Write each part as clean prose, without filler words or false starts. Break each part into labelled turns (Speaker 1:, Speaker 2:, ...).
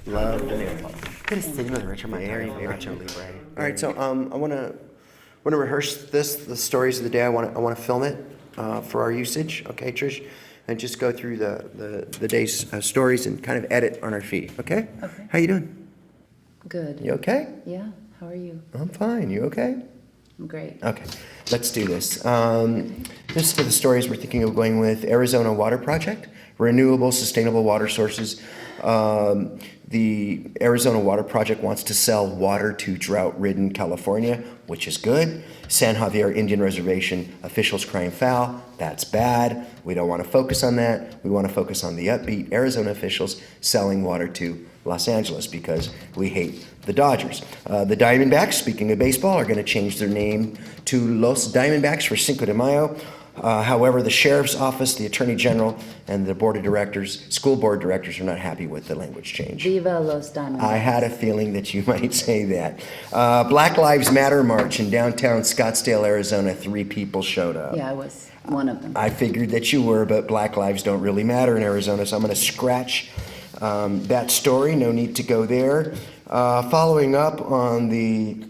Speaker 1: Love the name. Good city with Richard Montoya, Nacho Libre. All right, so I want to rehearse the stories of the day. I want to film it for our usage. Okay, Trish, and just go through the day's stories and kind of edit on our feed. Okay.
Speaker 2: Okay.
Speaker 1: How you doing?
Speaker 2: Good.
Speaker 1: You okay?
Speaker 2: Yeah. How are you?
Speaker 1: I'm fine. You okay?
Speaker 2: I'm great.
Speaker 1: Okay, let's do this. This is for the stories we're thinking of going with. Arizona Water Project, renewable, sustainable water sources. The Arizona Water Project wants to sell water to drought-ridden California, which is good. San Javier Indian Reservation officials crying foul. That's bad. We don't want to focus on that. We want to focus on the upbeat Arizona officials selling water to Los Angeles because we hate the Dodgers. The Diamondbacks, speaking of baseball, are going to change their name to Los Diamondbacks for Cinco de Mayo. However, the sheriff's office, the attorney general, and the board of directors, school board directors, are not happy with the language change.
Speaker 2: Viva Los Diamondbacks.
Speaker 1: I had a feeling that you might say that. Black Lives Matter march in downtown Scottsdale, Arizona. 3 people showed up.
Speaker 2: Yeah, I was one of them.
Speaker 1: I figured that you were, but black lives don't really matter in Arizona, so I'm going to scratch that story. No need to go there. Following up on the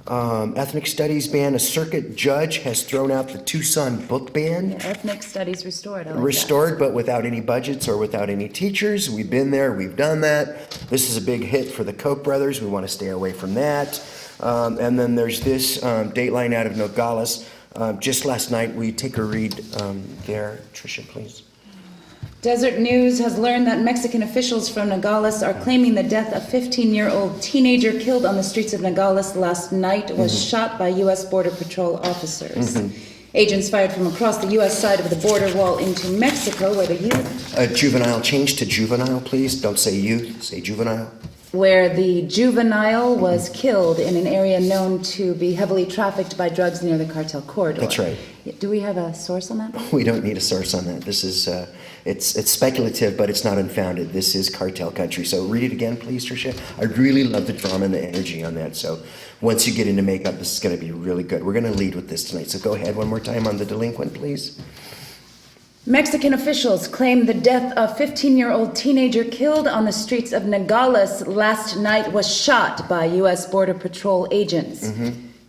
Speaker 1: ethnic studies ban, a circuit judge has thrown out the Tucson book ban.
Speaker 2: Yeah, ethnic studies restored. I like
Speaker 1: Restored, but without any budgets or without any teachers. We've been there, we've done that. This is a big hit for the Koch brothers. We want to stay away from that. And then there's this Dateline out of Nogales. Just last night, will you take a read there, Tricia, please?
Speaker 2: Desert News has learned that Mexican officials from Nogales are claiming the death of 15-year-old teenager killed on the streets of Nogales last night was shot by U.S. Border Patrol officers. Agents fired from across the U.S. side of the border wall into Mexico, where the youth...
Speaker 1: Juvenile, change to juvenile, please. Don't say youth, say juvenile.
Speaker 2: Where the juvenile was killed in an area known to be heavily trafficked by drugs near the cartel corridor.
Speaker 1: That's right.
Speaker 2: Do we have a source on that?
Speaker 1: We don't need a source on that. This is, it's speculative, but it's not unfounded. This is cartel country. So read it again, please, Tricia. I really love the drama and the energy on that. So once you get into makeup, this is going to be really good. We're going to lead with this tonight. So go ahead one more time on the delinquent, please.
Speaker 2: Mexican officials claim the death of 15-year-old teenager killed on the streets of Nogales last night was shot by U.S. Border Patrol agents.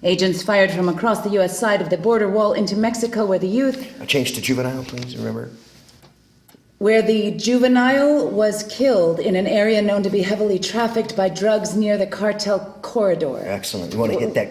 Speaker 2: Agents fired from across the U.S. side of the border wall into Mexico, where the youth...
Speaker 1: Change to juvenile, please, remember?
Speaker 2: Where the juvenile was killed in an area known to be heavily trafficked by drugs near the cartel corridor.
Speaker 1: Excellent. You want to hit that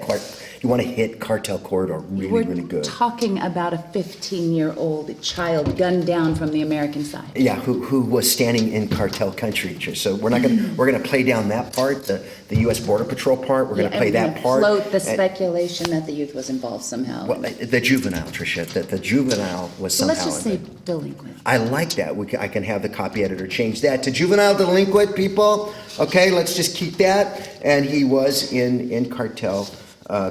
Speaker 1: You want to hit cartel corridor really good.
Speaker 2: We're talking about a 15-year-old child gunned down from the American side.
Speaker 1: Yeah, who was standing in cartel country. So we're gonna play down that part, the U.S. Border Patrol part. We're gonna play that part.
Speaker 2: Float the speculation that the youth was involved somehow.
Speaker 1: Well, the juvenile, Tricia, that the juvenile was somehow.
Speaker 2: Let's just say delinquent.
Speaker 1: I like that. I can have the copy editor change that to juvenile delinquent people. Okay, let's just keep that. And he was in cartel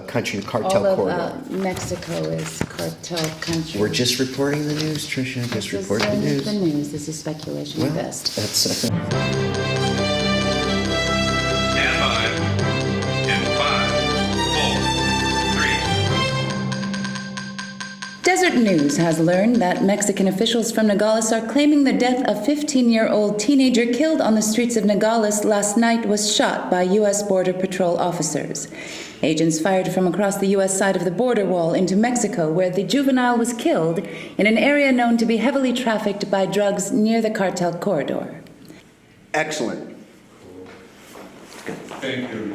Speaker 1: country, the cartel corridor.
Speaker 2: All of Mexico is cartel country.
Speaker 1: We're just reporting the news, Tricia. Just report the news.
Speaker 2: The news. This is speculation at best.
Speaker 1: That's.
Speaker 3: Stand by. In 5, 4, 3.
Speaker 2: Desert News has learned that Mexican officials from Nogales are claiming the death of 15-year-old teenager killed on the streets of Nogales last night was shot by U.S. Border Patrol officers. Agents fired from across the U.S. side of the border wall into Mexico, where the juvenile was killed in an area known to be heavily trafficked by drugs near the cartel corridor.
Speaker 1: Excellent.
Speaker 3: Thank you.